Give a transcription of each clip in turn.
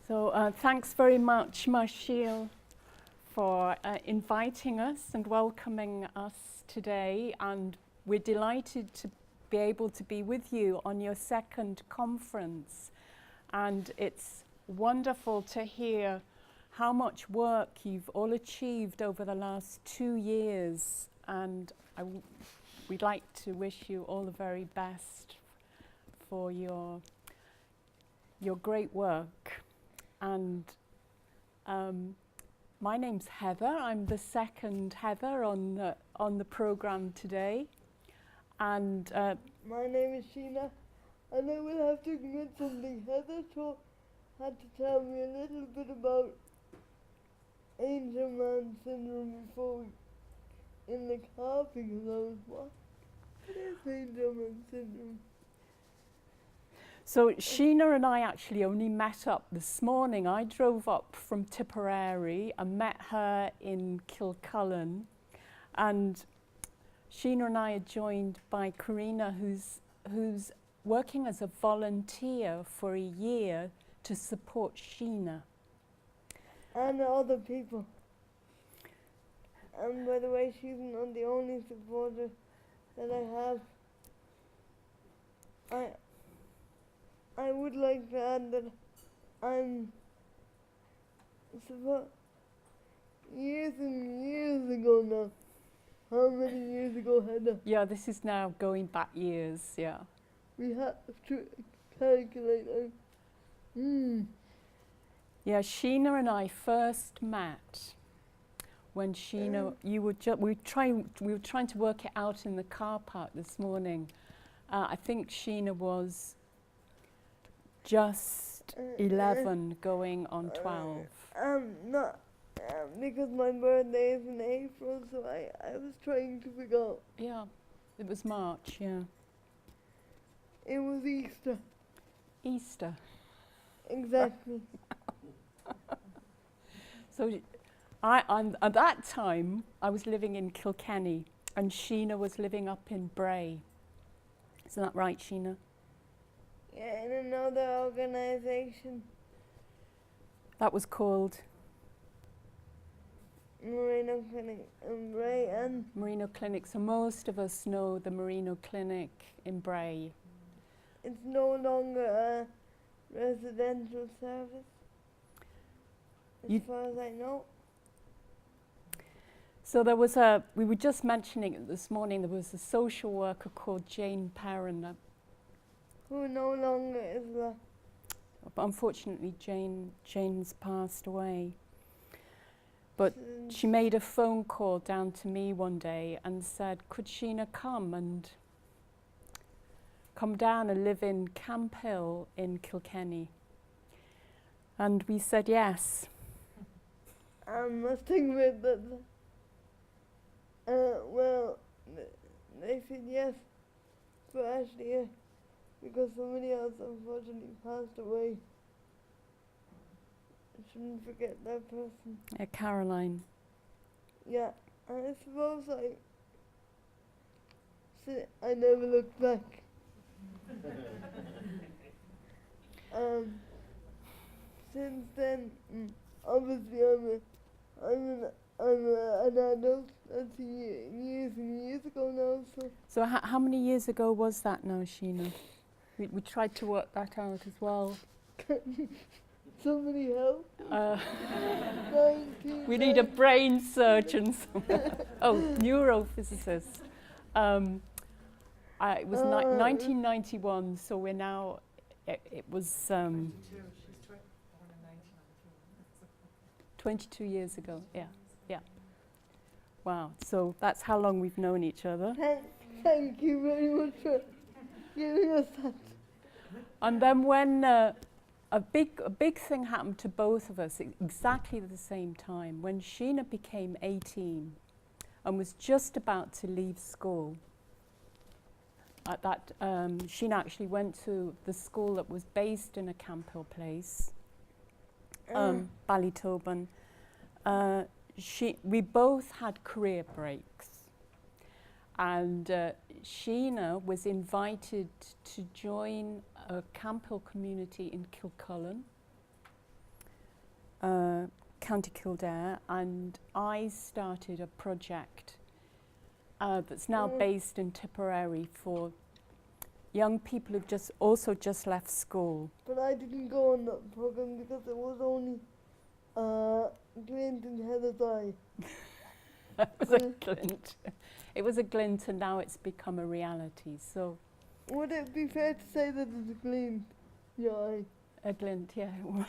So thanks very much, Marshall, for inviting us and welcoming us today. And we're delighted to be able to be with you on your second conference. And it's wonderful to hear how much work you've all achieved over the last 2 years. And we'd like to wish you all the very best for your great work. And my name's Heather. I'm the second Heather on the program today. And my name is Sheena, and I will have to admit something. Heather had to tell me a little bit about Angelman syndrome before in the car, because I was, what is Angelman syndrome? So Sheena and I actually only met up this morning. I drove up from Tipperary and met her in Kilcullen, and Sheena and I are joined by Karina, who's working as a volunteer for a year to support Sheena. And other people. And by the way, she's not the only supporter that I have. I would like to add that I'm years and years ago now. How many years ago, Heather? Yeah, this is now going back years, yeah. We have to calculate. Yeah, Sheena and I first met when Sheena, we were trying to work it out in the car park this morning. I think Sheena was just 11 going on 12. Not because my birthday is in April, so I was trying to figure out. Yeah, it was March, yeah. It was Easter. Easter. Exactly. So at that time, I was living in Kilkenny, and Sheena was living up in Bray. Isn't that right, Sheena? Yeah, in another organisation. That was called? Merino Clinic in Bray. And Merino Clinic. So most of us know the Merino Clinic in Bray. It's no longer a residential service, as far as I know. So there was we were just mentioning it this morning, there was a social worker called Jane Perrin. Who no longer is left. Unfortunately, Jane's passed away. But she made a phone call down to me one day and said, could Sheena come down and live in Camphill in Kilkenny? And we said yes. I must admit that, well, they said yes, but actually, because somebody else unfortunately passed away. I shouldn't forget that person. Caroline. Yeah, and I suppose I never looked back. Since then, obviously I'm an adult. That's years and years ago now. So how many years ago was that now, Sheena? We tried to work that out as well. Somebody help. We need a brain surgeon. Oh, neurophysicist. It was 1991, so we're now, it was 22 years ago, yeah. Wow, so that's how long we've known each other. Thank you very much for giving us that. And then when a big thing happened to both of us exactly at the same time, when Sheena became 18 and was just about to leave school. At that, Sheena actually went to the school that was based in a Camphill place, Ballytobin. We both had career breaks, and Sheena was invited to join a Camphill community in Kilcullen, County Kildare, and I started a project that's now based in Tipperary for young people who've just left school. But I didn't go on that program because it was only glint in Heather's eye. It was a glint. It was a glint, and now it's become a reality. So, would it be fair to say that it's a glint? Yeah. A glint, yeah. It was.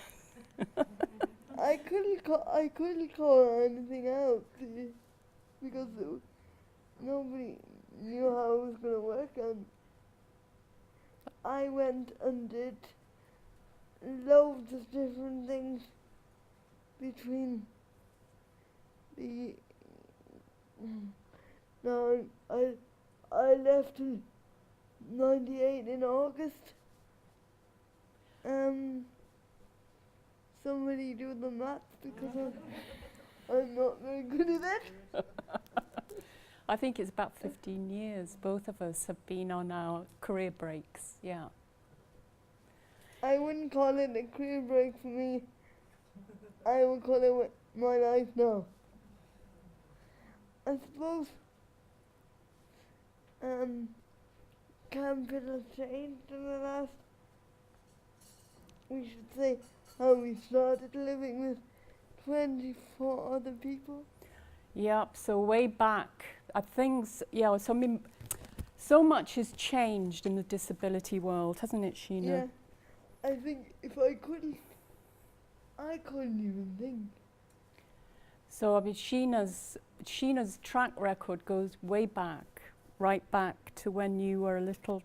I couldn't call anything out because nobody knew how it was going to work, and I went and did loads of different things between the. No, I left in '98 in August. Somebody do the maths because I'm not very good at it. I think it's about 15 years. Both of us have been on our career breaks, yeah. I wouldn't call it a career break for me. I would call it my life now. I suppose Camphill has changed in the last, we should say, how we started living with 24 other people. Yep, so way back, things, yeah, so I mean, so much has changed in the disability world, hasn't it, Sheena? Yeah, I think if I couldn't even think. So, I mean, Sheena's track record goes way back, right back to when you were a little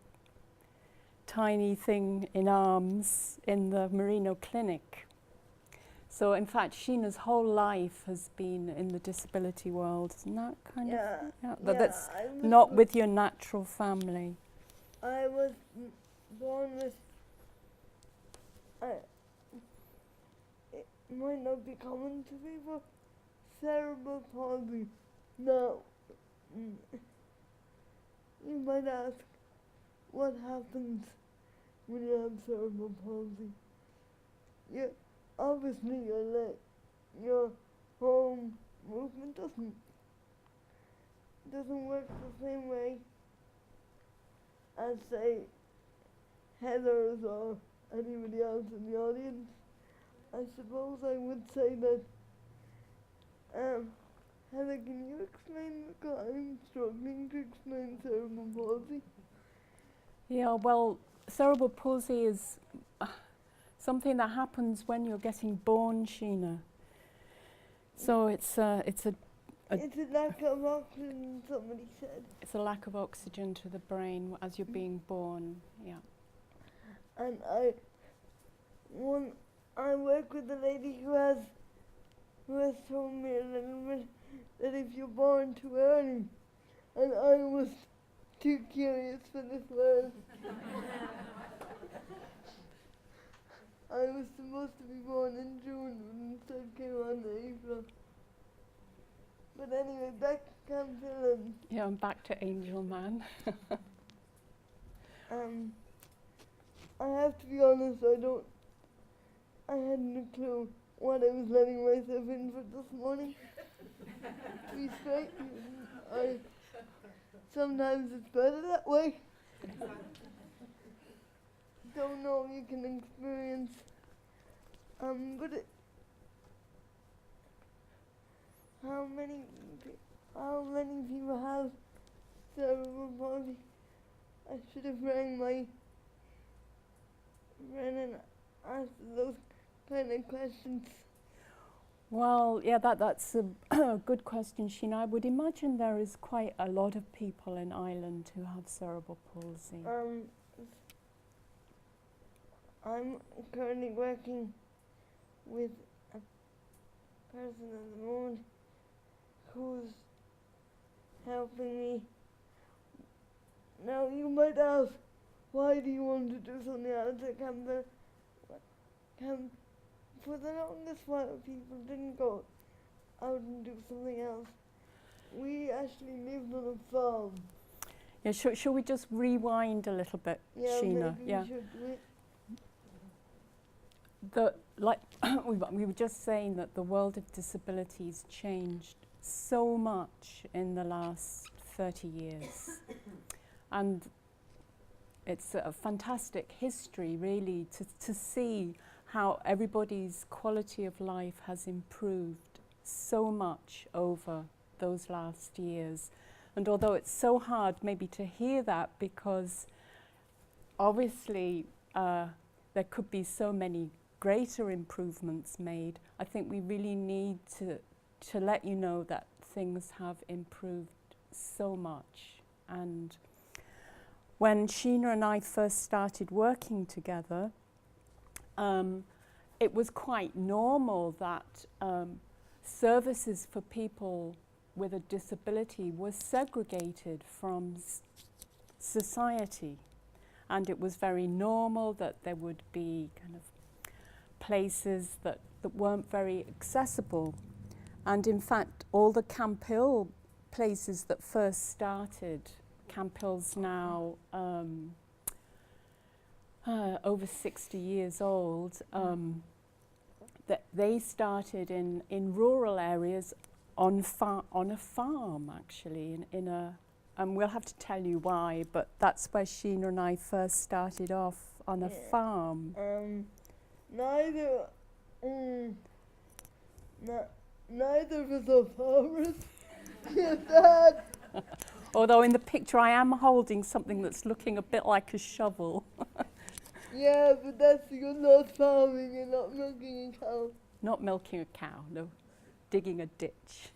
tiny thing in arms in the Merino Clinic. So, in fact, Sheena's whole life has been in the disability world, isn't that kind of? Yeah, but that's not with your natural family. I was born with, it might not be common to people, cerebral palsy. Now, you might ask, what happens when you have cerebral palsy? Obviously your whole movement doesn't work the same way as, say, Heather's or anybody else in the audience. I suppose I would say that, Heather, can you explain, because I'm struggling to explain cerebral palsy? Yeah, well, cerebral palsy is something that happens when you're getting born, Sheena. So it's a lack of oxygen, somebody said. It's a lack of oxygen to the brain as you're being born, yeah. And I work with a lady who has told me a little bit that if you're born too early, and I was too curious for this world. I was supposed to be born in June, and instead came on April. But anyway, back to Camphill. Yeah, I'm back to Angel Man. I have to be honest, I hadn't a clue what I was letting myself in for this morning. To be straight, sometimes it's better that way. Don't know if you can experience, but how many people have cerebral palsy? I should have rang my friend and asked those kind of questions. Well, yeah, that's a good question, Sheena. I would imagine there is quite a lot of people in Ireland who have cerebral palsy. I'm currently working with a person at the moment who's helping me. Now you might ask, why do you want to do something else at Camphill? For the longest while, people didn't go out and do something else. We actually lived on a farm. Yeah, shall we just rewind a little bit, Sheena? Maybe we should. like we were just saying that the world of disabilities changed so much in the last 30 years. And it's a fantastic history, really, to see how everybody's quality of life has improved so much over those last years. And although it's so hard maybe to hear that, because obviously there could be so many greater improvements made, I think we really need to let you know that things have improved so much. And when Sheena and I first started working together, it was quite normal that services for people with a disability were segregated from society. And it was very normal that there would be kind of places that weren't very accessible. And in fact, all the Camphill places that first started, Camphill's now over 60 years old, that they started in rural areas on a farm, actually, and we'll have to tell you why, but that's where Sheena and I first started off, on a farm. Neither of us are farmers. Dad. Although in the picture I am holding something that's looking a bit like a shovel. Yeah, but you're not farming, you're not milking a cow. Not milking a cow, no. Digging a ditch.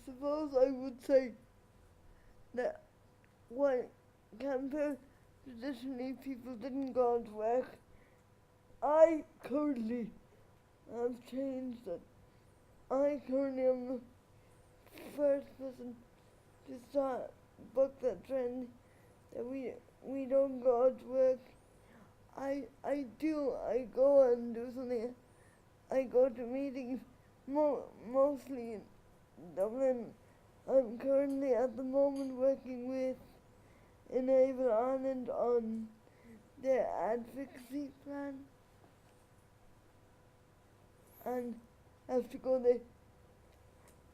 Suppose I would say that when Camphill, traditionally people didn't go out to work. I currently have changed that. I currently am the first person to buck that trend that we don't go out to work. I go and do something. I go to meetings, mostly in Dublin. I'm currently at the moment working with Enable Ireland on their advocacy plan, and have to go there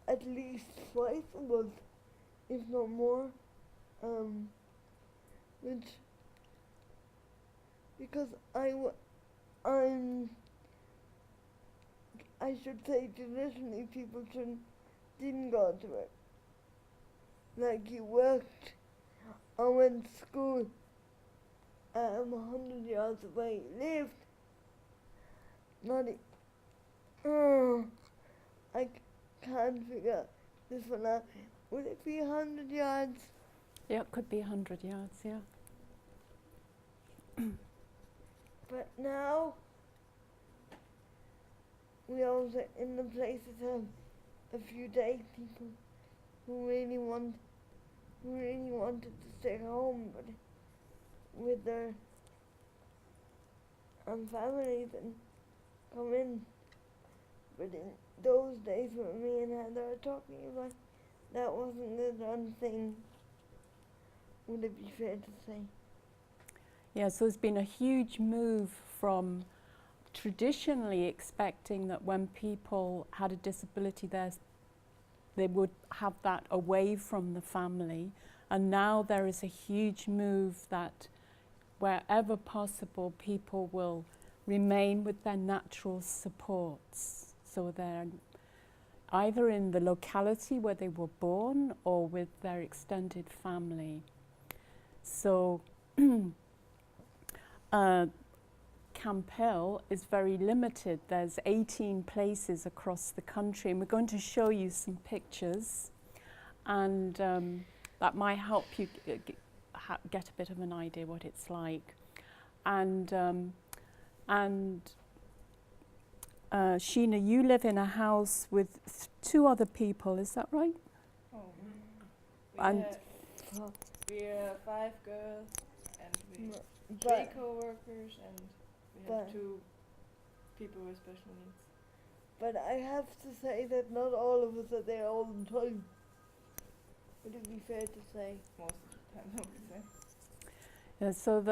at least twice a month, if not more, which, because I should say traditionally people didn't go to work. Like you worked, I went to school, 100 yards away, lived, I can't figure this one out. Would it be 100 yards? Yeah, it could be 100 yards, yeah. But now, we also in the places have a few day people who really wanted to stay home, but with their families and come in. But in those days when me and Heather are talking about, that wasn't the done thing. Would it be fair to say? Yeah, so there's been a huge move from traditionally expecting that when people had a disability, they would have that away from the family. And now there is a huge move that wherever possible, people will remain with their natural supports. So they're either in the locality where they were born or with their extended family. So Camphill is very limited. There's 18 places across the country, and we're going to show you some pictures, and that might help you get a bit of an idea what it's like. And Sheena, you live in a house with two other people, is that right? Oh. We are 5 girls, and we have 3 co-workers, and we have 2 people with special needs. But I have to say that not all of us are there all the time. Would it be fair to say? Most of the time, I would say. Yeah, so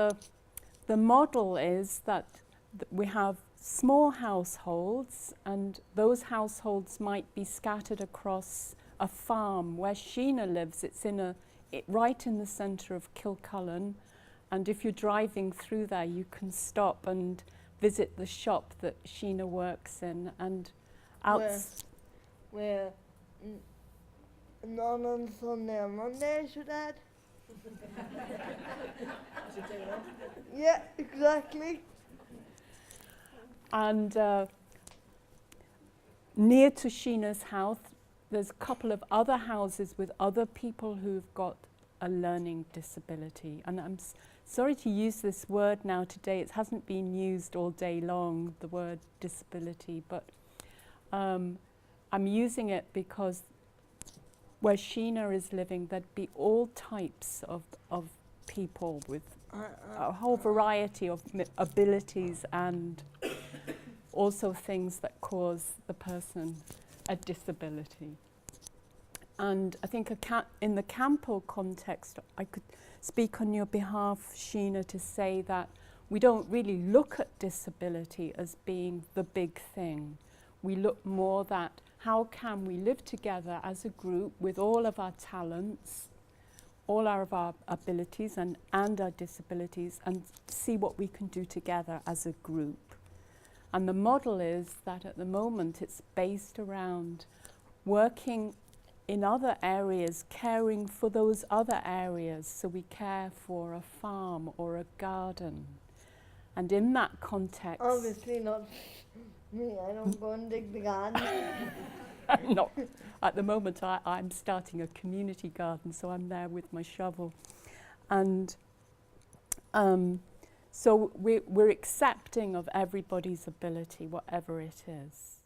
the model is that we have small households, and those households might be scattered across a farm. Where Siodhna lives, it's right in the centre of Kilcullen, and if you're driving through there, you can stop and visit the shop that Siodhna works in, and where not on Sunday or Monday, I should add. Yeah, exactly. And near to Siodhna's house, there's a couple of other houses with other people who've got a learning disability. And I'm sorry to use this word now today. It hasn't been used all day long, the word disability, but I'm using it because where Siodhna is living, there'd be all types of people with a whole variety of abilities, and also things that cause the person a disability. And I think in the Camphill context, I could speak on your behalf, Siodhna, to say that we don't really look at disability as being the big thing. We look more that how can we live together as a group with all of our talents, all of our abilities and our disabilities, and see what we can do together as a group. And the model is that at the moment it's based around working in other areas, caring for those other areas. So we care for a farm or a garden. And in that context... Obviously not me, I don't go and dig the garden. No, at the moment I'm starting a community garden, so I'm there with my shovel. And so we're accepting of everybody's ability, whatever it is.